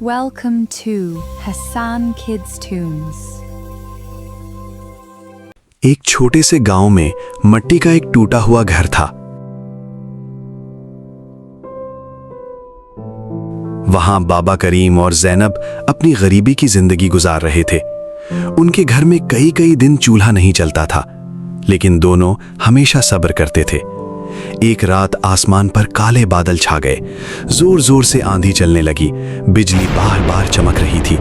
Welcome to Hassan Kids Tunes. एक छोटे से गांव में मिट्टी का एक टूटा हुआ घर था। वहां बाबा करीम और जैनब अपनी गरीबी की जिंदगी गुजार रहे थे। उनके घर में कई दिन चूल्हा नहीं चलता था, लेकिन दोनों हमेशा सब्र करते थे। एक रात आसमान पर काले बादल छा गए, जोर जोर से आंधी चलने लगी, बिजली बार बार चमक रही थी।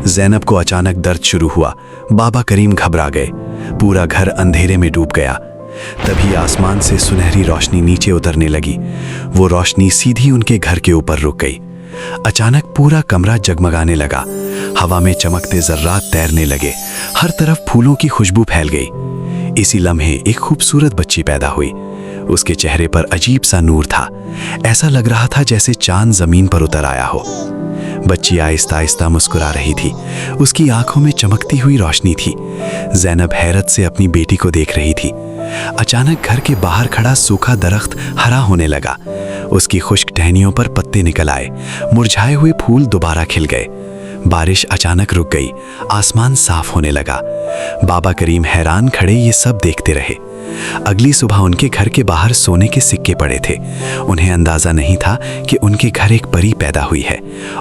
जैनब को अचानक दर्द शुरू हुआ। बाबा करीम घबरा गए। पूरा घर अंधेरे में डूब गया। तभी आसमान से सुनहरी रोशनी नीचे उतरने लगी। वो रोशनी सीधी उनके घर के ऊपर रुक गई। अचानक पूरा कमरा जगमगाने लगा। हवा में चमकते जर्रात तैरने लगे। हर तरफ फूलों की खुशबू फैल गई। इसी लम्हे एक खूबसूरत बच्ची पैदा हुई। उसके चेहरे पर अजीब सा नूर था। ऐसा लग रहा था जैसे चांद जमीन पर उतर आया हो। बच्ची आहिस्ता आहिस्ता मुस्कुरा रही थी। उसकी आंखों में चमकती हुई रोशनी थी। जैनब हैरत से अपनी बेटी को देख रही थी। अचानक घर के बाहर खड़ा सूखा दरख्त हरा होने लगा। उसकी खुश्क टहनियों पर पत्ते निकल आए। मुरझाए हुए फूल दोबारा खिल गए। बारिश अचानक रुक गई। आसमान साफ होने लगा। बाबा करीम हैरान खड़े ये सब देखते रहे। अगली सुबह उनके घर के बाहर सोने के सिक्के पड़े थे। उन्हें अंदाजा नहीं था कि उनके घर एक परी पैदा हुई है,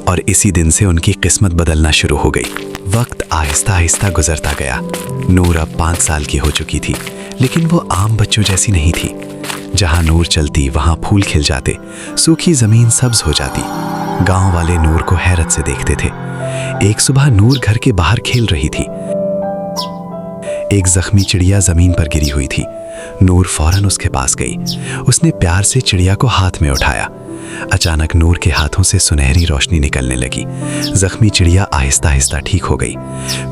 और इसी दिन से उनकी किस्मत बदलना शुरू हो गई। वक्त आहिस्ता आहिस्ता गुजरता गया। नूर अब 5 साल की हो चुकी थी, लेकिन वो आम बच्चों जैसी नहीं थी। जहां नूर चलती वहां फूल खिल जाते, सूखी जमीन सब्ज हो जाती। गांव वाले नूर को हैरत से देखते थे। एक सुबह नूर घर के बाहर खेल रही थी। एक जख्मी चिड़िया जमीन पर गिरी हुई थी। नूर फौरन उसके पास गई। उसने प्यार से चिड़िया को हाथ में उठाया। अचानक नूर के हाथों से सुनहरी रोशनी निकलने लगी। जख्मी चिड़िया आहिस्ता आहिस्ता ठीक हो गई।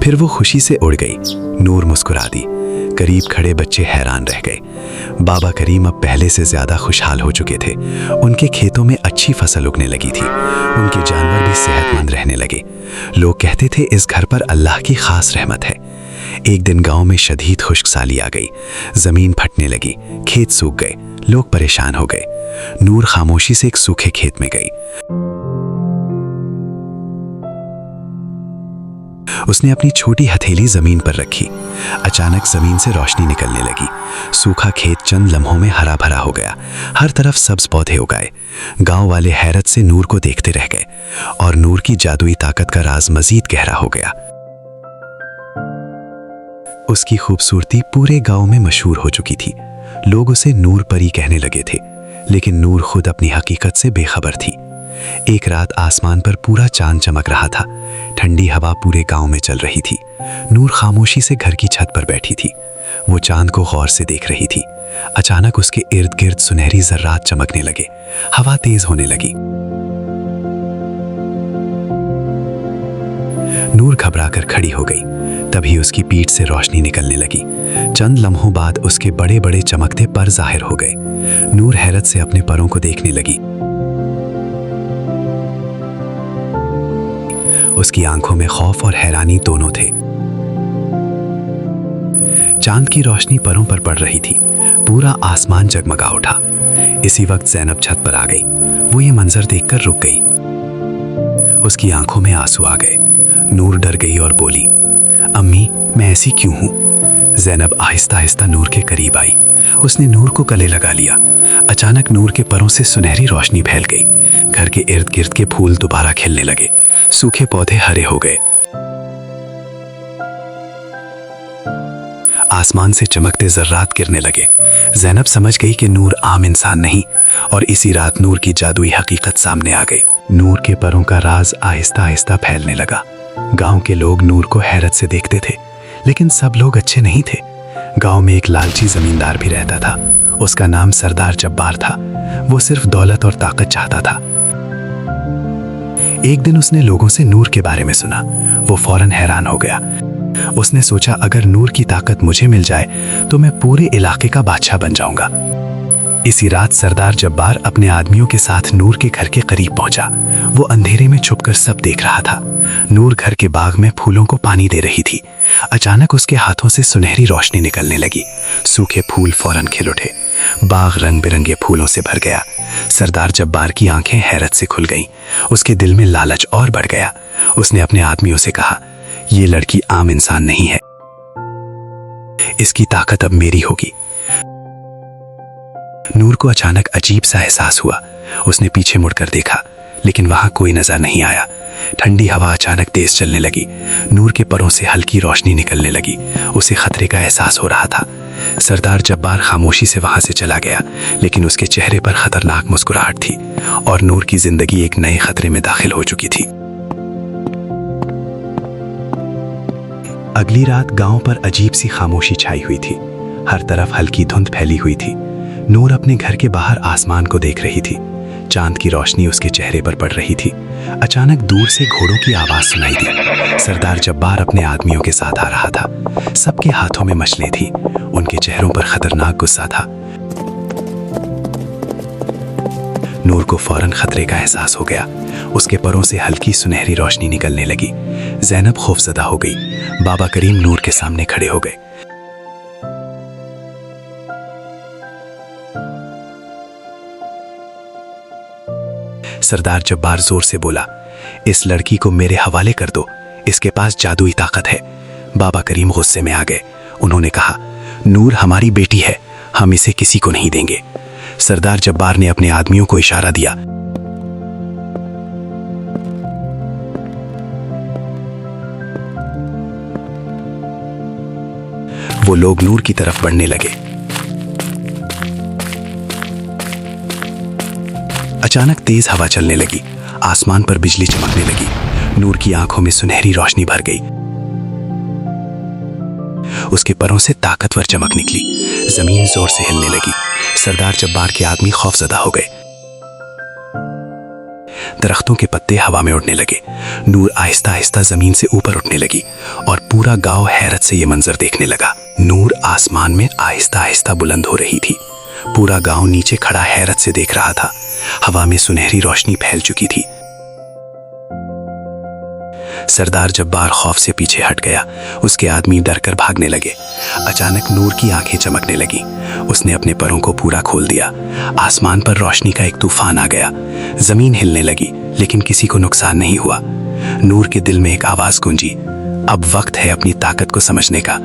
फिर वो खुशी से उड़ गई। नूर मुस्कुरा दी। करीब खड़े बच्चे हैरान रह गए। बाबा करीम अब पहले से ज्यादा खुशहाल हो चुके थे। उनके खेतों में अच्छी फसल उगने लगी थी। उनके जानवर भी सेहतमंद रहने लगे। लोग कहते थे इस घर पर अल्लाह की खास रहमत है। एक दिन गांव में शदीद खुश्कसाली आ गई। जमीन फटने लगी, खेत सूख गए, लोग परेशान हो गए। नूर खामोशी से एक सूखे खेत में गई। उसने अपनी छोटी हथेली जमीन पर रखी। अचानक जमीन से रोशनी निकलने लगी। सूखा खेत चंद लम्हों में हरा भरा हो गया। हर तरफ सब्ज पौधे उगाए। गांव वाले हैरत से नूर को देखते रह गए, और नूर की जादुई ताकत का राज मजीद गहरा हो गया। उसकी खूबसूरती पूरे गांव में मशहूर हो चुकी थी। लोग उसे नूर परी कहने लगे थे, लेकिन नूर खुद अपनी हकीकत से बेखबर थी। एक रात आसमान पर पूरा चांद चमक रहा था। ठंडी हवा पूरे गांव में चल रही थी। नूर खामोशी से घर की छत पर बैठी थी। वो चांद को गौर से देख रही थी। अचानक उसके इर्द गिर्द सुनहरी जर्रात चमकने लगे। हवा तेज होने लगी। नूर घबराकर खड़ी हो गई। तभी उसकी पीठ से रोशनी निकलने लगी। चंद लम्हों बाद उसके बड़े बड़े चमकते पर जाहिर हो गए। नूर हैरत से अपने परों को देखने लगी। उसकी आंखों में खौफ और हैरानी दोनों थे। चांद की रोशनी परों पर पड़ रही थी। पूरा आसमान जगमगा उठा। इसी वक्त जैनब छत पर आ गई। वो ये मंजर देखकर रुक गई। उसकी आंखों में आंसू आ गए। नूर डर गई और बोली, अम्मी, मैं ऐसी क्यों हूं? जैनब आहिस्ता आहिस्ता नूर के करीब आई। उसने नूर को गले लगा लिया। अचानक नूर के परों से सुनहरी रोशनी फैल गई। घर के इर्द गिर्द के फूल दोबारा खिलने लगे। सूखे पौधे हरे हो गए। आसमान से चमकते जर्रात गिरने लगे। जैनब समझ गई कि नूर आम इंसान नहीं, और इसी रात नूर की जादुई हकीकत सामने आ गई। नूर के परों का राज आहिस्ता आहिस्ता फैलने लगा। गांव के लोग नूर को हैरत से देखते थे, लेकिन सब लोग अच्छे नहीं थे। गांव में एक लालची जमींदार भी रहता था। उसका नाम सरदार जब्बार था। वो सिर्फ दौलत और ताकत चाहता था। एक दिन उसने लोगों से नूर के बारे में सुना। वो फौरन हैरान हो गया। उसने सोचा, अगर नूर की ताकत मुझे मिल जाए तो मैं पूरे इलाके का बादशाह बन जाऊंगा। इसी रात सरदार जब्बार अपने आदमियों के साथ नूर के घर के करीब पहुंचा। वो अंधेरे में छुपकर सब देख रहा था। नूर घर के बाग में फूलों को पानी दे रही थी। अचानक उसके हाथों से सुनहरी रोशनी निकलने लगी। सूखे फूल फौरन खिल उठे। बाग रंग बिरंगे फूलों से भर गया। सरदार जब्बार की आंखें हैरत से खुल गईं। उसके दिल में लालच और बढ़ गया। उसने अपने आदमियों से कहा, यह लड़की आम इंसान नहीं है, इसकी ताकत अब मेरी होगी। नूर को अचानक अजीब सा एहसास हुआ। उसने पीछे मुड़कर देखा, लेकिन वहां कोई नजर नहीं आया। ठंडी हवा अचानक तेज चलने लगी। नूर के परों से हल्की रोशनी निकलने लगी। उसे खतरे का एहसास हो रहा था। सरदार जब्बार खामोशी से वहां से चला गया, लेकिन उसके चेहरे पर खतरनाक मुस्कुराहट थी और नूर की जिंदगी एक नए खतरे में दाखिल हो चुकी थी। अगली रात गांव पर अजीब सी खामोशी छाई हुई थी। हर तरफ हल्की धुंध फैली हुई थी। नूर अपने घर के बाहर आसमान को देख रही थी। चांद की रोशनी उसके चेहरे पर पड़ रही थी। अचानक दूर से घोड़ों की आवाज सुनाई दी। सरदार जब्बार अपने आदमियों के साथ आ रहा था। सबके हाथों में मछलियां थीं। उनके चेहरों पर खतरनाक गुस्सा था। नूर को फौरन खतरे का एहसास हो गया। उसके परों से हल्की सुनहरी रोशनी निकलने लगी। ज़ैनब खौफजदा हो गई। बाबा करीम नूर के सामने खड़े हो गए। सरदार जब्बार जोर से बोला, इस लड़की को मेरे हवाले कर दो, इसके पास जादुई ताकत है। बाबा करीम गुस्से में आ गए। उन्होंने कहा, नूर हमारी बेटी है, हम इसे किसी को नहीं देंगे। सरदार जब्बार ने अपने आदमियों को इशारा दिया। वो लोग नूर की तरफ बढ़ने लगे। अचानक तेज हवा चलने लगी। आसमान पर बिजली चमकने लगी। नूर की आंखों में सुनहरी रोशनी भर गई। उसके परों से ताकतवर चमक निकली। जमीन जोर से हिलने लगी। सरदार जब्बार के आदमी खौफजदा हो गए। दरख्तों के पत्ते हवा में उड़ने लगे। नूर आहिस्ता आहिस्ता जमीन से ऊपर उठने लगी और पूरा गांव हैरत से यह मंजर देखने लगा। नूर आसमान में आहिस्ता आहिस्ता बुलंद हो रही थी। पूरा गांव नीचे खड़ा हैरत से देख रहा था। हवा में सुनहरी रोशनी फैल चुकी थी। सरदार जब्बार खौफ से पीछे हट गया। उसके आदमी डरकर भागने लगे। अचानक नूर की आंखें चमकने लगी। उसने अपने परों को पूरा खोल दिया। आसमान पर रोशनी का एक तूफान आ गया। जमीन हिलने लगी, लेकिन किसी को नुकसान नहीं हुआ। नूर के दिल में एक आवाज गूंजी, अब वक्त है अपनी ताकत को समझने का।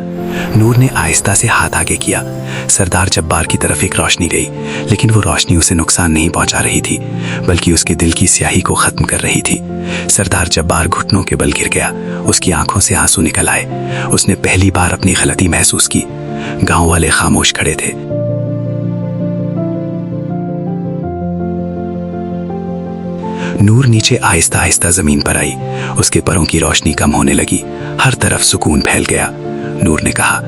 नूर ने आहिस्ता से हाथ आगे किया। सरदार जब्बार की तरफ एक रोशनी गई, लेकिन वो रोशनी उसे नुकसान नहीं पहुंचा रही थी, बल्कि उसके दिल की स्याही को खत्म कर रही थी। सरदार जब्बार घुटनों के बल गिर गया। उसकी आंखों से आंसू निकल आए। उसने पहली बार अपनी गलती महसूस की। गांव वाले खामोश खड़े थे। नूर नीचे आहिस्ता आहिस्ता जमीन पर आई। उसके परों की रोशनी कम होने लगी। हर तरफ सुकून फैल गया। नूर ने कहा,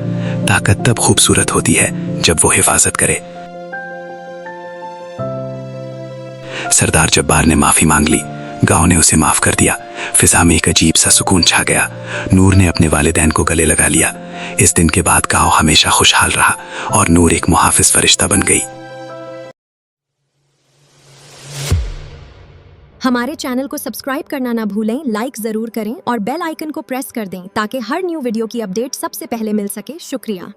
ताकत तब खूबसूरत होती है जब वो हिफाजत करे। सरदार जब्बार ने माफी मांग ली। गांव ने उसे माफ कर दिया। फिजा में एक अजीब सा सुकून छा गया। नूर ने अपने वालिदैन को गले लगा लिया। इस दिन के बाद गांव हमेशा खुशहाल रहा और नूर एक मुहाफिज फरिश्ता बन गई। हमारे चैनल को सब्सक्राइब करना ना भूलें, लाइक ज़रूर करें और बेल आइकन को प्रेस कर दें ताकि हर न्यू वीडियो की अपडेट सबसे पहले मिल सके। शुक्रिया।